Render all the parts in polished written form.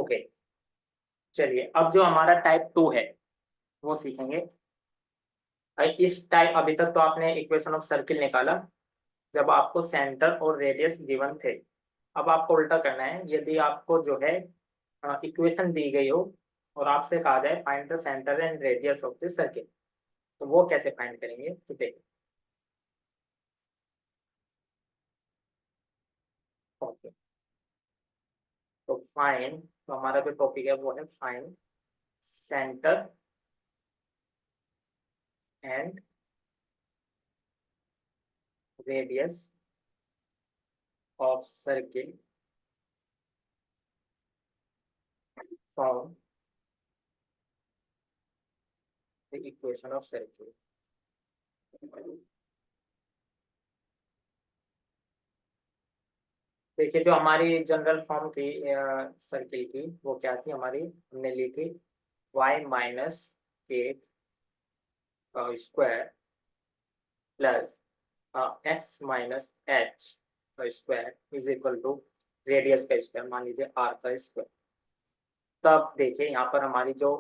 Okay, चलिए अब जो हमारा टाइप 2 है वो सीखेंगे। इस टाइप अभी तक तो आपने इक्वेशन ऑफ सर्किल निकाला जब आपको सेंटर और रेडियस गिवन थे। अब आपको उल्टा करना है। यदि आपको जो है इक्वेशन दी गई हो और आपसे कहा जाए find the centre and radius of the circle, तो वो कैसे फाइंड करेंगे तो देखिए। ओके, तो फाइंड, तो हमारा जो टॉपिक है वो है find centre and radius of circle from the equation of circle. देखिए, जो हमारी जनरल फॉर्म थी सर्किल की, वो क्या थी हमारी, हमने ली थी y माइनस के square plus x minus h का square is equal to radius का स्क्वायर, मान लीजिए आर का स्क्वायर। तब देखिए यहाँ पर हमारी जो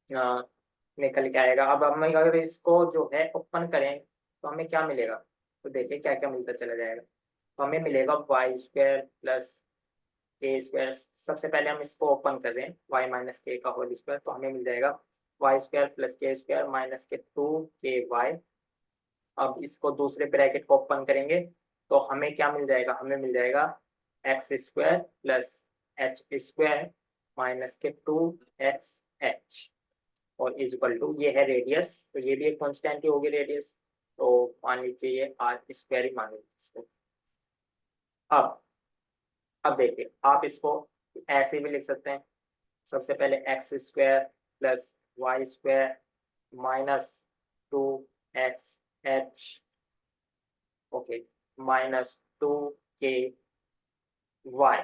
अ, निकल के आएगा। अब हम अगर इसको जो है ओपन करें तो हमें क्या मिलेगा, तो देखिए क्या क्या मिलता चला जाएगा। तो हमें मिलेगा वाई स्क्वायर प्लस के स्क्वायर। सबसे पहले हम इसको ओपन कर रहे हैं, वाई माइनस के का होल स्क्वायर, तो हमें मिल जाएगा वाई स्क्वायर प्लस के स्क्वायर माइनस के 2 के वाई। अब इसको दूसरे ब्रैकेट को ओपन करेंगे तो हमें क्या मिल जाएगा, हमें मिल जाएगा x square plus H square minus के 2xh और इज इक्वल टू, ये है रेडियस, तो ये भी एक कॉन्स्टेंट ही होगी रेडियस, तो मान लीजिए ये आर स्क्वायर ही मान लीजिए इसको। अब देखिए, आप इसको ऐसे भी लिख सकते हैं। सबसे पहले x square plus y square minus 2xh, okay, minus 2 k Y,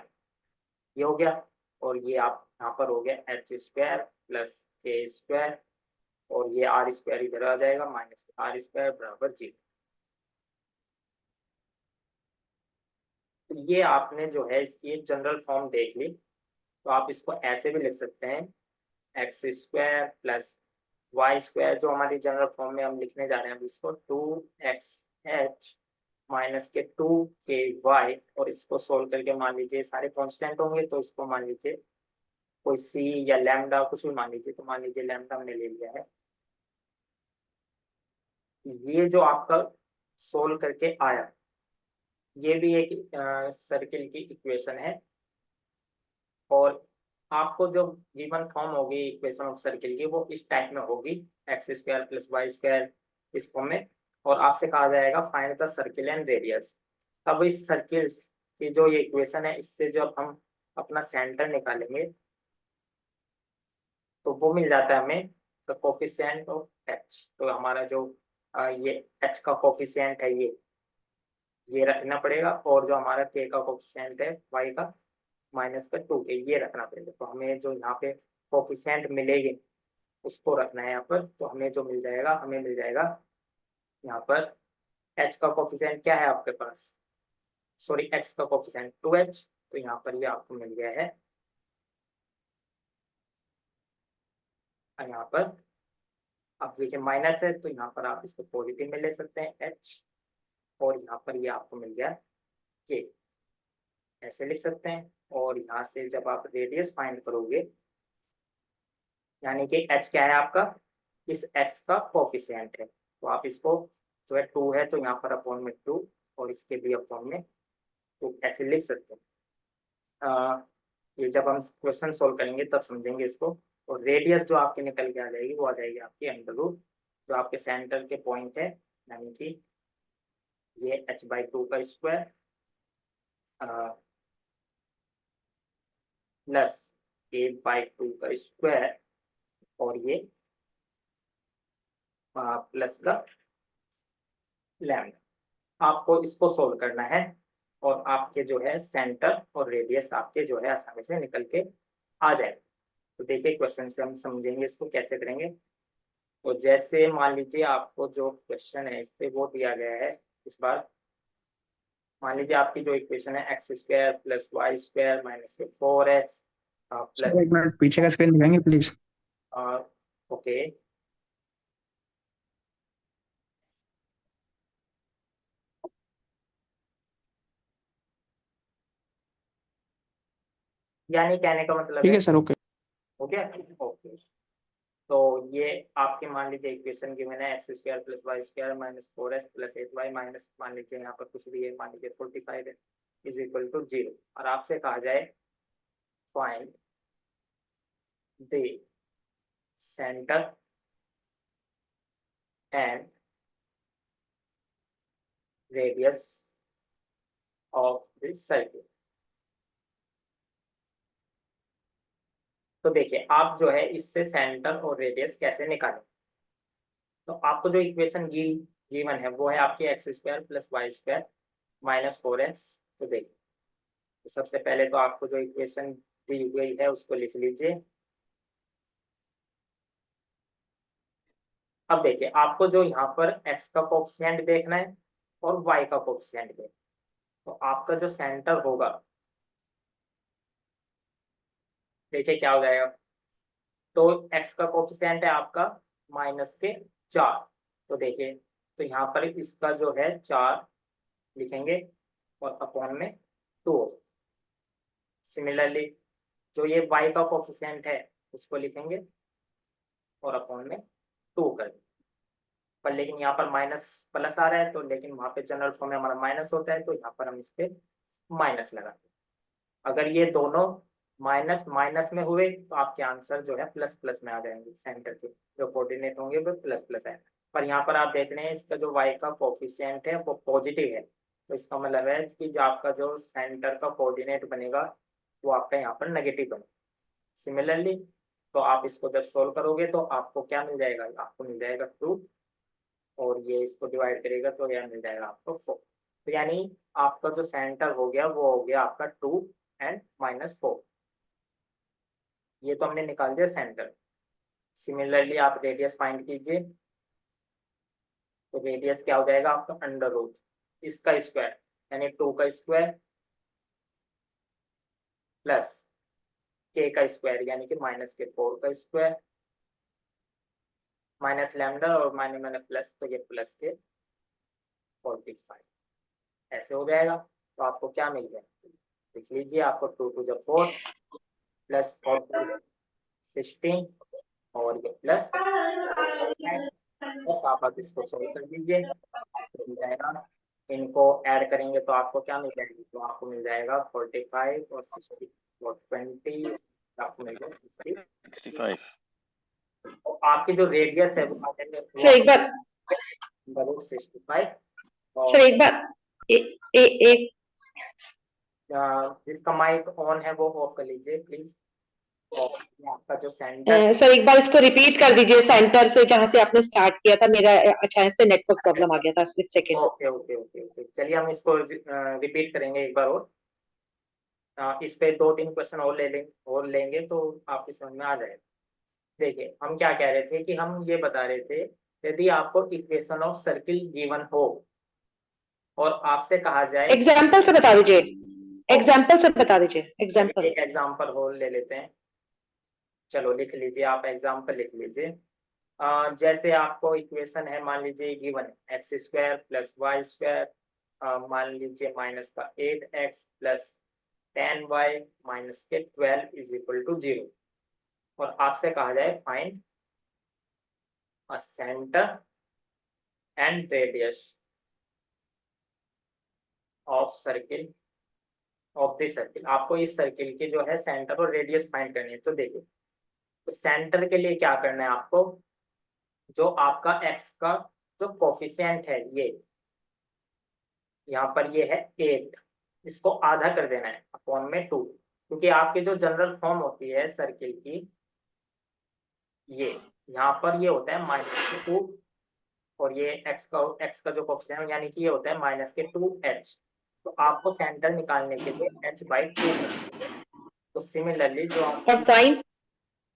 ये हो गया। और ये आप यहाँ पर हो गया एच स्क्वायर प्लस के स्क्वायर, और ये आर स्क्वायर इधर आ जाएगा, माइनस आर स्क्वायर बराबर 0। तो ये आपने जो है इसकी जनरल फॉर्म देख ली। तो आप इसको ऐसे भी लिख सकते हैं, x square plus y square, जो हमारी जनरल फॉर्म में हम लिखने जा रहे हैं अब इसको, 2xh माइनस के 2 के वाई, और इसको सोल्व करके मान लीजिए सारे कांस्टेंट होंगे, तो इसको मान लीजिए कोई सी या लैम्डा कुछ भी मान लीजिए, तो मान लीजिए लैम्डा हमने ले लिया है। ये जो आपका सोल्व करके आया, ये भी एक सर्किल की इक्वेशन है। और आपको जो गिवन फॉर्म होगी इक्वेशन ऑफ सर्किल की वो इस टाइप में होगी, x square plus y square इस फॉर्म में। और आपसे कहा जाएगा find the circle and radius. तब इस सर्किल की जो ये इक्वेशन है, इससे जब हम अपना सेंटर निकालेंगे तो वो मिल जाता है हमें द कोफिशिएंट ऑफ एच। तो हमारा जो ये एच का कोफिशिएंट है ये रखना पड़ेगा, और जो हमारा के का कोफिशिएंट है वाई का माइनस का 2 के, ये रखना पड़ेगा। तो हमें जो यहाँ पे कोफिशिएंट मिलेगी उसको रखना है यहाँ पर। तो हमें जो मिल जाएगा, हमें मिल जाएगा यहाँ पर एच का कोफिशिएंट क्या है आपके पास, सॉरी एक्स का कोफिशिएंट 2h, तो यहाँ पर ये आपको मिल गया है। और यहाँ पर आप देखिए माइनस है, तो यहाँ पर आप इसको पॉजिटिव में ले सकते हैं एच, और यहाँ पर ये आपको मिल गया के, ऐसे लिख सकते हैं। और यहाँ से जब आप रेडियस फाइंड करोगे, यानी कि एच क्या है आपका, इस एक्स का कोफिशिएंट है, तो आप इसको जो है 2 है तो यहाँ पर अपॉन में 2, और इसके भी अपॉन में 2, ऐसे लिख सकते हैं। ये जब हम क्वेश्चन सोल्व करेंगे तब समझेंगे इसको। और रेडियस जो आपकी निकल के आ जाएगी वो आ जाएगी आपकी अंडर रूट जो आपके सेंटर के पॉइंट है, यानी कि ये h/2 का स्क्वायर प्लस a/2 का स्क्वायर, और ये प्लस का लैम्डा। आपको इसको सोल्व करना है, और आपके जो है सेंटर और रेडियस आपके जो है आसानी से निकल के आ जाए। तो देखिए क्वेश्चन से हम समझेंगे इसको कैसे करेंगे। तो जैसे मान लीजिए आपको जो क्वेश्चन है इस पे वो दिया गया है, इस बार मान लीजिए आपकी जो इक्वेशन है x square plus y square minus के 4x प्लस एक मिनट पीछे का स्क्रीन दिखाएंगे प्लीज। ओके, यानी कहने का मतलब ठीक है, है सर, ओके। हो गया। ओके, तो ये आपके मान लीजिए इक्वेशन गिवन है x square plus y square minus 4x plus 8y minus मान लीजिए यहाँ पर कुछ भी है, मान लीजिए 45 है, इज इक्वल टू 0। और आपसे कहा जाए find the centre and radius of this circle. तो देखिए आप जो है इससे सेंटर और रेडियस कैसे निकालें। तो आपको जो इक्वेशन गिवन है वो है आपकी x square plus y square minus 4x। तो देखिए, तो सबसे पहले तो आपको जो इक्वेशन दी गई है उसको लिख लीजिए। अब देखिए आपको जो यहाँ पर x का कोफिशिएंट देखना है और y का कोफिशिएंट देखना है। तो आपका जो सेंटर होगा, देखिए क्या हो जाएगा। तो x का कोफिशिएंट है आपका -4। तो देखिए, तो यहाँ पर इसका जो है 4 लिखेंगे और अपॉन में 2। सिमिलरली जो ये y का कोफिशिएंट है उसको लिखेंगे और अपॉन में 2 कर देंगे। पर लेकिन यहाँ पर माइनस प्लस आ रहा है, तो लेकिन वहाँ पे जनरल फॉर्म में हमारा माइनस होता है, तो यहाँ पर हम इस पे माइनस लगाते हैं। अगर ये दोनों माइनस माइनस में हुए तो आपके आंसर जो है प्लस प्लस में आ जाएंगे, सेंटर के जो कोऑर्डिनेट होंगे वो प्लस प्लस आएगा। पर यहाँ पर आप देख रहे हैं इसका जो y का कोफिशिएंट है वो पॉजिटिव है, तो इसका मतलब है कि जो आपका जो सेंटर का कोऑर्डिनेट बनेगा वो आपका यहाँ पर नेगेटिव बनेगा। सिमिलरली तो आप इसको जब सोल्व करोगे तो आपको क्या मिल जाएगा, आपको मिल जाएगा 2, और ये इसको डिवाइड करेगा तो यह मिल जाएगा आपको 4। तो यानी आपका जो सेंटर हो गया वो हो गया आपका 2 एंड -4। ये तो हमने निकाल दिया सेंटर। सिमिलरली आप रेडियस फाइंड कीजिए। तो रेडियस क्या हो जाएगा आपका अंडर रूट इसका स्क्वायर यानी 2 का स्क्वायर प्लस k का स्क्वायर यानी कि -4 का स्क्वायर माइनस लैम्डा और माइनस मैंने प्लस, तो ये प्लस के 45 ऐसे हो जाएगा। तो आपको क्या मिल जाएगा, लिख लीजिए। आपको 2 टू द 4 प्लस 4 टू 16 और ये प्लस बस आप इसको सोल्व कर दीजिए तो मिल जाएगा। इनको ऐड करेंगे तो आपको क्या मिल जाएगा, तो आपको मिल जाएगा 45 और 60 और 20, आपको मिल जाएगा 65। तो आपकी जो रेडियस है वो आ जाएंगे सर एक बार 65। सर और एक बार एक जिसका माइक ऑन है वो ऑफ कर लीजिए प्लीज। और ये आपका जो सेंटर, सर एक बार इसको रिपीट कर दीजिए सेंटर से जहां से आपने स्टार्ट किया था। मेरा अचानक से नेटवर्क प्रॉब्लम आ गया था एक second. Okay okay okay okay, चलिए हम इसको रिपीट करेंगे एक बार और। इस पे 2-3 क्वेश्चन और लेंगे तो आपकी समझ में आ जाएगा। देखिए हम क्या कह रहे थे कि हम ये बता रहे थे, यदि आपको इक्वेशन ऑफ सर्किल गिवन हो और आपसे कहा जाए, एग्जाम्पल से बता दीजिए, एग्जाम्पल से बता दीजिए एग्जाम्पल। एक एग्जाम्पल और ले लेते हैं। चलो लिख लीजिए, आप एग्जाम्पल लिख लीजिए। जैसे आपको इक्वेशन है, मान लीजिए गिवन है x square plus y square मान लीजिए माइनस का 8x प्लस 10y माइनस के 12 इज इक्वल टू 0। और आपसे कहा जाए find a centre and radius of circle of this circle. आपको इस सर्किल के जो है सेंटर और रेडियस फाइंड करनी है। तो देखिए, तो सेंटर के लिए क्या करना है आपको, जो आपका x का जो कोफिशिएंट है ये यहाँ पर ये है 8, इसको आधा कर देना है अपॉन में 2, क्योंकि आपकी जो जनरल फॉर्म होती है सर्किल की, ये यहाँ पर ये होता है -2 और ये x का जो कोफिशिएंट यानी कि ये होता है -2h। तो आपको सेंटर निकालने के लिए h/2 तो सिमिलरली और साइन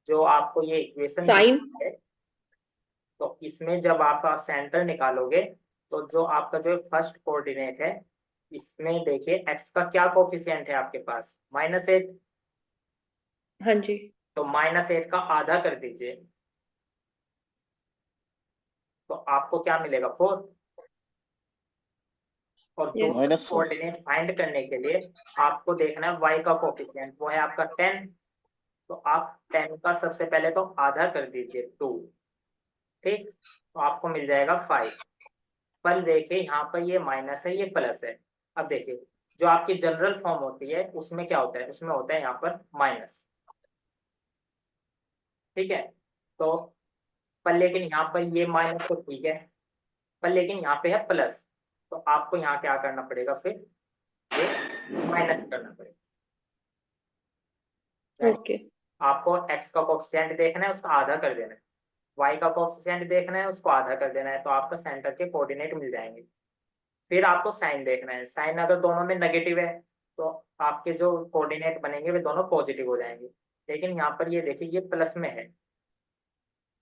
जो आपको ये इक्वेशन साइन है, तो इसमें जब आप सेंटर निकालोगे तो जो आपका जो फर्स्ट कोऑर्डिनेट है इसमें देखिए x का क्या कोफिशिएंट है आपके पास -8, हाँ जी। तो -8 का आधा कर दीजिए, तो आपको क्या मिलेगा 4। और यस। दूसरा -4 कोऑर्डिनेट फाइंड करने के लिए आपको देखना है y का कोफिशिएंट, वो है आपका 10। तो आप 10 का सबसे पहले तो आधा कर दीजिए 2, ठीक, तो आपको मिल जाएगा 5। पर देखिए यहाँ पर ये माइनस है, ये प्लस है। अब देखिए जो आपकी जनरल फॉर्म होती है उसमें क्या होता है, उसमें होता है यहाँ पर माइनस, ठीक है। तो पर लेकिन यहाँ पर ये माइनस तो ठीक है, पर लेकिन यहाँ पे है प्लस, तो आपको यहाँ क्या करना पड़ेगा, फिर ये माइनस करना पड़ेगा। यानी ओके। आपको x का कोफिशिएंट देखना है, उसका आधा कर देना है, y का कोफिशिएंट देखना है, उसको आधा कर देना है, तो आपका सेंटर के कोऑर्डिनेट मिल जाएंगे। फिर आपको साइन देखना है, साइन अगर दोनों में नेगेटिव है तो आपके जो कोऑर्डिनेट बनेंगे वे दोनों पॉजिटिव हो जाएंगे। लेकिन यहाँ पर ये देखिए ये प्लस में है,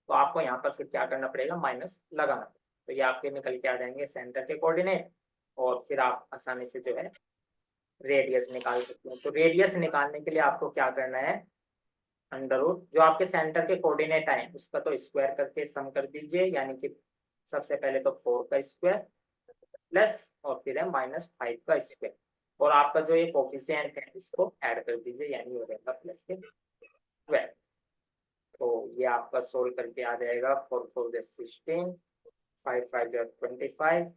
तो आपको यहाँ पर फिर क्या करना पड़ेगा, माइनस लगाना पड़ेगा। तो ये आपके निकल के आ जाएंगे सेंटर के कोऑर्डिनेट, और फिर आप आसानी से जो है रेडियस निकाल सकते हैं। तो रेडियस निकालने के लिए आपको क्या करना है, अंडर रूट जो आपके सेंटर के कोऑर्डिनेट आए उसका तो स्क्वायर करके सम कर दीजिए, यानी कि सबसे पहले तो 4 का स्क्वायर प्लस और फिर है -5 का स्क्वायर, और आपका जो ये कोफिशिएंट है इसको ऐड कर दीजिए, यानी हो जाएगा प्लस के 12। तो ये आपका सोल्व करके आ जाएगा 4 4 16, 5 5 25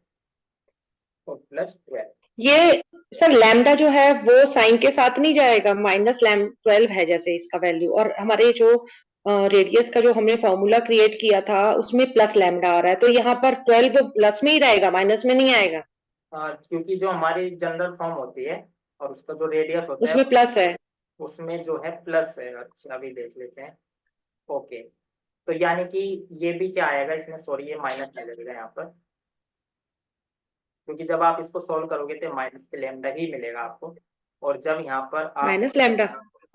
और प्लस 12। ये सर लैम्डा जो है वो साइन के साथ नहीं जाएगा, -12 है जैसे इसका वैल्यू, और हमारे जो रेडियस का जो हमने फॉर्मूला क्रिएट किया था उसमें प्लस लैम्डा आ रहा है, तो यहाँ पर 12 प्लस में ही रहेगा, माइनस में नहीं आएगा। क्योंकि जो हमारी जनरल फॉर्म होती है और उसका जो रेडियस होता है उसमें प्लस है। उसमें जो है प्लस है। अच्छा अभी देख लेते हैं। ओके, तो यानी कि ये भी क्या आएगा इसमें, सॉरी ये माइनस में लगेगा यहाँ पर, क्योंकि जब आप इसको सॉल्व करोगे तो माइनस के लैम्डा ही मिलेगा आपको। और जब यहाँ पर आप, माइनस लैम्डा।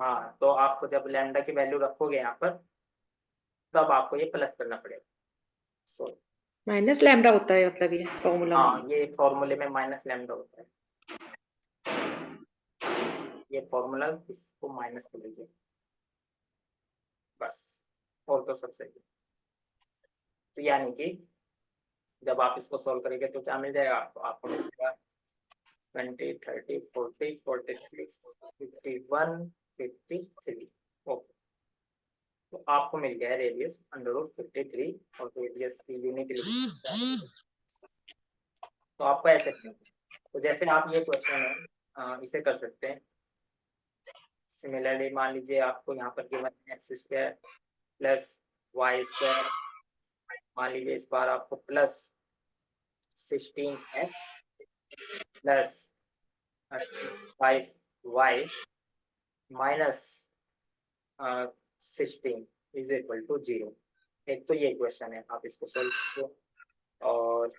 हाँ तो आपको जब लैम्डा की वैल्यू रखोगे यहाँ पर तब आपको ये प्लस करना पड़ेगा। सॉरी, माइनस लैम्डा होता है मतलब ये फॉर्मूला में। हाँ ये फॉर्मूले में माइनस लैम्डा होता है, ये फॉर्मूला इसको माइनस कर लीजिए बस, और तो सब सही है। तो यानी कि जब आप इसको सॉल्व करेंगे तो क्या मिल जाएगा आपको, आपको मिल जाएगा 20 30 40 46 51 53। ओके, तो आपको मिल गया है रेडियस √53, और रेडियस की यूनिट लिख, तो आपको ऐसे करना है। तो जैसे आप ये क्वेश्चन है इसे कर सकते हैं। सिमिलरली मान लीजिए आपको यहाँ पर गिवन x² प्लस y², मान लीजिए इस बार आपको plus 16x plus 5y minus 16 is equal to 0। एक तो ये क्वेश्चन है, आप इसको सोल्व कीजिए। और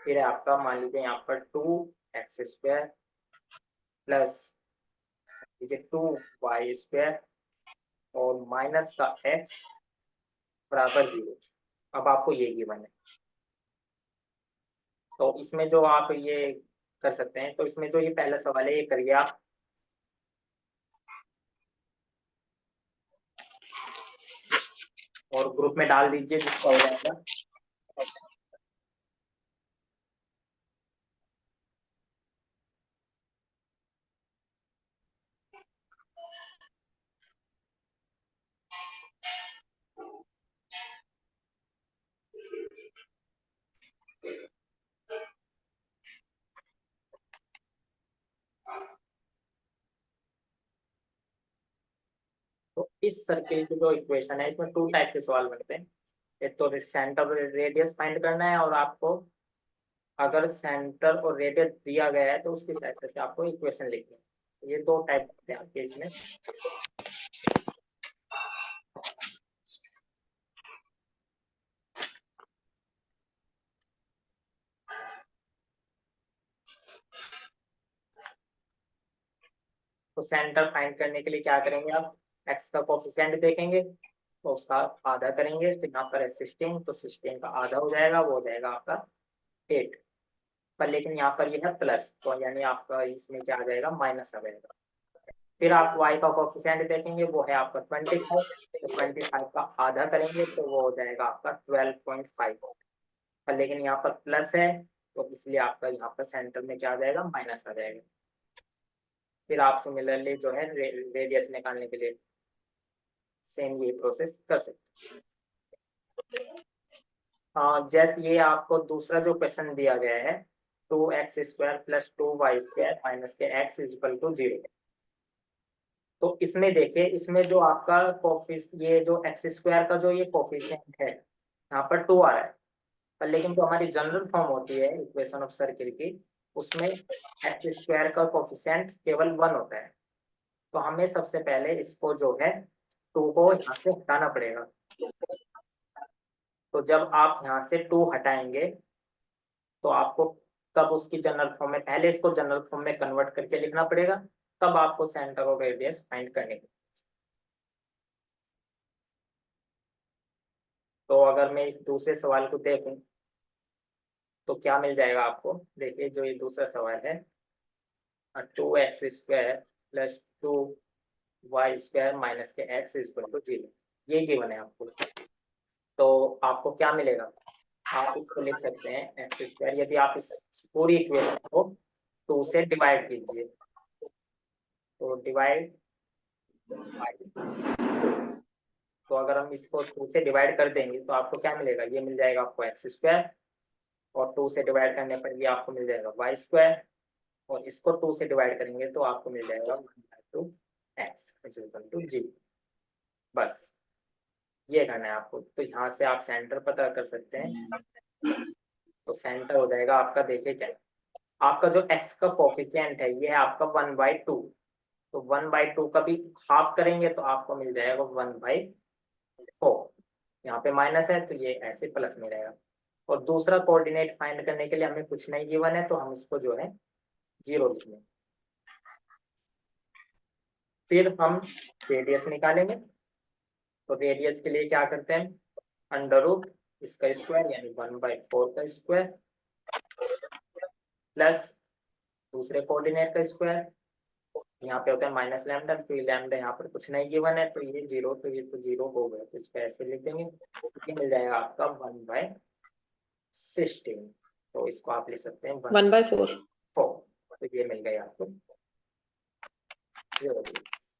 फिर आपका मान लीजिए यहाँ पर 2x² प्लस 2y² और माइनस का x बराबर 0। अब आपको ये गिवन है, तो इसमें जो आप ये कर सकते हैं, तो इसमें जो ये पहला सवाल है ये करिए आप। और ग्रुप में डाल दीजिए जिसका हो जाएगा। तो इस सर्किल की जो इक्वेशन है इसमें 2 टाइप के सवाल बनते हैं। एक तो सेंटर रेडियस फाइंड करना है, और आपको अगर सेंटर और रेडियस दिया गया है तो उसकी सहायता से आपको इक्वेशन लिखनी है। तो ये 2 टाइप होते हैं आपके इसमें। तो सेंटर फाइंड करने के लिए क्या करेंगे आप, एक्स का कोफिशिएंट देखेंगे तो उसका आधा करेंगे, तो यहाँ पर है 16, तो 16 का आधा हो जाएगा, वो हो जाएगा आपका 8। पर लेकिन यहाँ पर ये है प्लस, तो यानी आपका इसमें क्या आ जाएगा, माइनस आ जाएगा। फिर आप y का कोफिशिएंट देखेंगे, वो है आपका 25, तो 25 का आधा करेंगे तो वो हो जाएगा आपका 12.5, लेकिन यहाँ पर प्लस है तो इसलिए आपका यहाँ पर सेंटर में क्या आ जाएगा, माइनस आ जाएगा। फिर आप सिमिलरली जो है रेडियस निकालने के लिए सेम ये प्रोसेस कर सकते हैं। जैसे ये आपको दूसरा जो क्वेश्चन दिया गया है, 2x² + 2y² माइनस के x = 0। तो इसमें देखिए, इसमें जो आपका ये जो x² का जो ये कोफिशिएंट है, यहाँ पर 2 आ रहा है, पर लेकिन जो हमारी जनरल फॉर्म होती है इक्वेशन ऑफ सर्किल की, उसमें x² का कोफिशिएंट केवल 1 होता है। तो हमें सबसे पहले इसको जो है 2 को यहाँ से हटाना पड़ेगा। तो जब आप यहाँ से 2 हटाएंगे तो आपको तब उसकी जनरल फॉर्म में, पहले इसको जनरल फॉर्म में कन्वर्ट करके लिखना पड़ेगा, तब आपको सेंटर ऑफ रेडियस फाइंड करने की। तो अगर मैं इस दूसरे सवाल को देखूं तो क्या मिल जाएगा आपको, देखिए जो ये दूसरा सवाल है, 2x² + 2y² माइनस के x = 0, ये गिवन है आपको। तो आपको क्या मिलेगा, आप इसको लिख सकते हैं x², यदि आप इस पूरी इक्वेशन को 2 से डिवाइड कीजिए, तो डिवाइड, तो अगर हम इसको 2 से डिवाइड कर देंगे तो आपको क्या मिलेगा, ये मिल जाएगा आपको x², और 2 से डिवाइड करने पर ये आपको मिल जाएगा y², और इसको 2 से डिवाइड करेंगे तो आपको मिल जाएगा 1/2x = 0। बस ये करना है आपको। तो यहाँ से आप सेंटर पता कर सकते हैं। तो सेंटर हो जाएगा आपका, देखिए क्या, आपका जो x का कोफिशिएंट है ये है आपका 1/2, तो 1/2 का भी हाफ करेंगे तो आपको मिल जाएगा 1/4। यहाँ पे माइनस है तो ये ऐसे प्लस में रहेगा। और दूसरा कोऑर्डिनेट फाइंड करने के लिए हमें कुछ नहीं गिवन है, तो हम इसको जो है 0 लिख लेंगे। फिर हम रेडियस निकालेंगे। तो रेडियस के लिए क्या करते हैं, √ इसका स्क्वायर यानी 1/4 का स्क्वायर प्लस दूसरे कोऑर्डिनेट का स्क्वायर, यहाँ पे होता है माइनस लैम्डा, तो ये लैम्डा यहाँ पर कुछ नहीं गिवन है, तो ये 0, तो ये तो 0 हो गया, तो इसको ऐसे लिख देंगे, ये मिल जाएगा आपका 1/16। तो इसको आप लिख सकते हैं 1/4। तो ये मिल गया आपको रेडियस।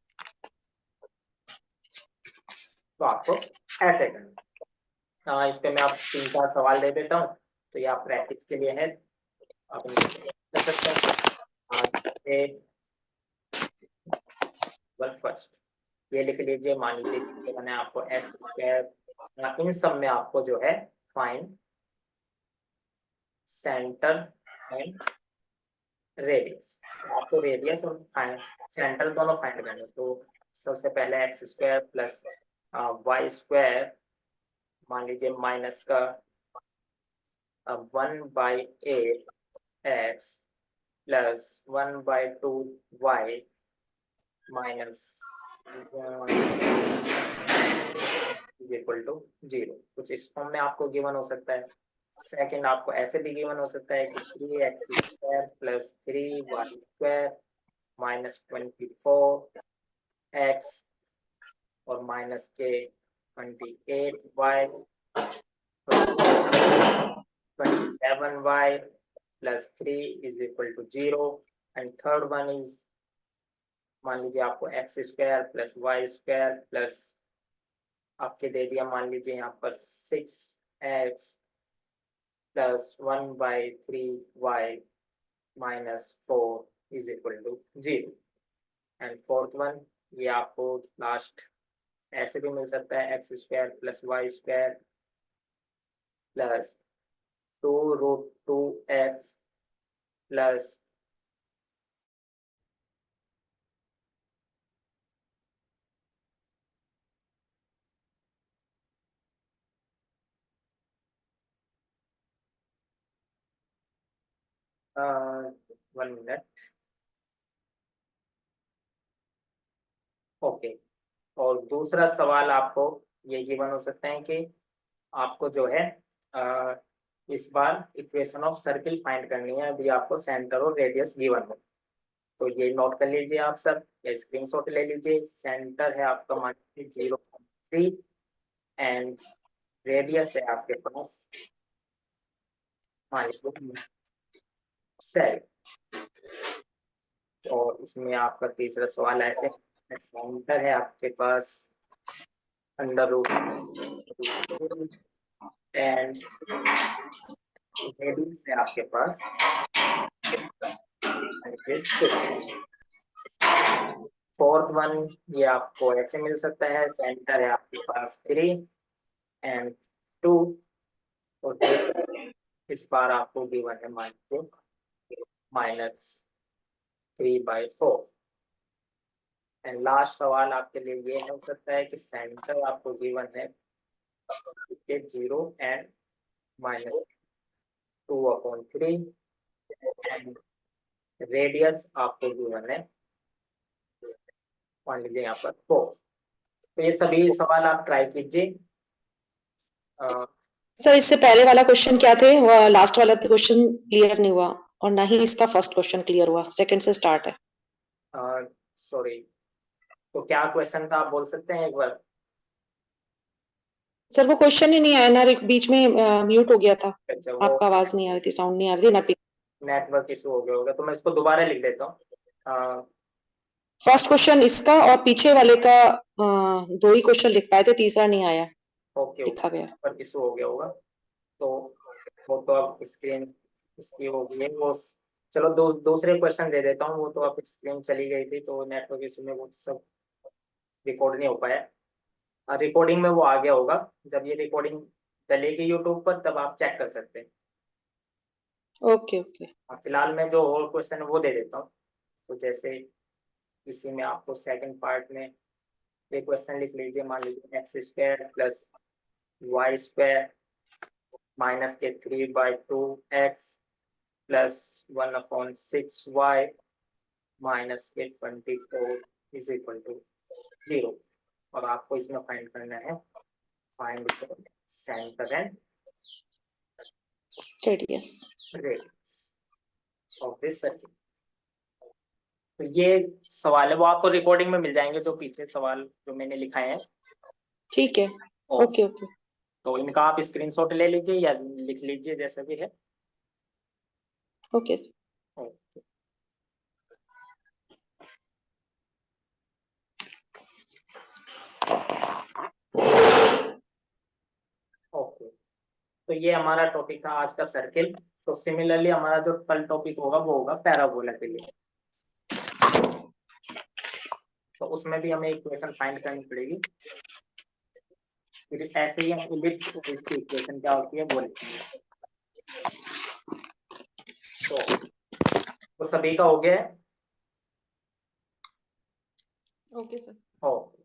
तो आपको ऐसे करना। इस पे मैं आप 3-4 सवाल दे देता हूँ, तो ये आप प्रैक्टिस के लिए है, आप इनको कर सकते हैं। फर्स्ट ये लिख लीजिए, मान लीजिए कि मैंने आपको x², इन सब में आपको जो है फाइंड सेंटर एंड रेडियस, आपको रेडियस और सेंटर दोनों फाइंड करने। तो सबसे पहले x² + y², मान लीजिए माइनस का 1/8x + 1/2y माइनस = 0। कुछ इस फॉर्म में आपको गिवन हो सकता है। सेकंड आपको ऐसे भी गिवन हो सकता है कि 3x² + 3y² माइनस 24x और माइनस के 28y 27y + 3 = 0। And third one is, मान लीजिए आपको x² + y² प्लस आपके दे दिया, मान लीजिए यहाँ पर 6x + 1/3y minus 4 = 0। And fourth one, ये आपको लास्ट ऐसे भी मिल सकता है, x² + y² plus 2√2x plus one minute, okay. और दूसरा सवाल आपको ये गिवन हो सकता है कि आपको जो है इस बार इक्वेशन ऑफ सर्किल फाइंड करनी है, अभी आपको सेंटर और रेडियस गिवन हो। तो ये नोट कर लीजिए आप सब, स्क्रीनशॉट ले लीजिए। सेंटर है आपका मान लीजिए 0.3 एंड रेडियस है आपके पास मान लीजिए सेल। और इसमें आपका तीसरा सवाल ऐसे, सेंटर है आपके पास अंडर रूट एंड रेडियस है आपके पास फोर्थ वन, ये आपको ऐसे मिल सकता है, सेंटर है आपके पास 3 एंड 2 और इस बार आपको गिवन है मान लीजिए -3/4 एंड लास्ट सवाल आपके लिए ये हो सकता है कि सेंटर आपको गिवन है 0 एंड -2/3 एंड रेडियस आपको गिवन है मान लीजिए यहाँ पर 4। तो ये सभी सवाल आप ट्राई कीजिए। सर इससे पहले वाला क्वेश्चन क्या थे, लास्ट वाला क्वेश्चन क्लियर नहीं हुआ और ना ही इसका फर्स्ट क्वेश्चन क्लियर हुआ, सेकंड से स्टार्ट है। सॉरी, तो क्या क्वेश्चन था आप बोल सकते हैं एक बार? सर वो क्वेश्चन ही नहीं आया ना, बीच में म्यूट हो गया था, अच्छा, वो आपका आवाज नहीं आ रही थी, साउंड नहीं आ रही थी ना। नेटवर्क इशू हो गया होगा, तो मैं इसको दोबारा लिख देता हूँ। फर्स्ट क्वेश्चन इसका और पीछे वाले का 2 ही क्वेश्चन लिख पाए थे, तीसरा नहीं आया ओके लिखा गया। पर इशू हो गया होगा, तो वो तो अब स्क्रीन इसकी हो गई है वो। चलो दूसरे क्वेश्चन दे देता हूँ, वो तो अब स्क्रीन चली गई थी तो नेटवर्क इशू में वो सब रिकॉर्ड नहीं हो पाया। रिकॉर्डिंग में वो आ गया होगा, जब ये रिकॉर्डिंग डलेगी यूट्यूब पर तब आप चेक कर सकते हैं। Okay okay. फिलहाल मैं जो और क्वेश्चन है वो दे देता हूँ। तो जैसे इसी में आपको सेकंड पार्ट में ये क्वेश्चन लिख लीजिए, मान लीजिए x² प्लस y² माइनस के 3/2x प्लस 1/6y माइनस के 24 इज इक्वल टू 0। और आपको इसमें फाइंड करना है find centre and radius of this circle. तो ये सवाल है वो आपको रिकॉर्डिंग में मिल जाएंगे, जो पीछे सवाल जो मैंने लिखाए हैं। ठीक है, और ओके ओके। तो इनका आप स्क्रीनशॉट ले लीजिए या लिख लीजिए जैसा भी है। Okay sir. ओके, ओके, तो ये हमारा टॉपिक था आज का सर्किल। तो सिमिलरली हमारा जो कल टॉपिक होगा वो होगा पैराबोला के लिए। तो उसमें भी हमें इक्वेशन फाइंड करनी पड़ेगी, फिर ऐसे ही हम इलिप्स और इसकी इक्वेशन क्या होती है वो लिखेंगे। तो सभी का हो गया है। Okay sir. ओके।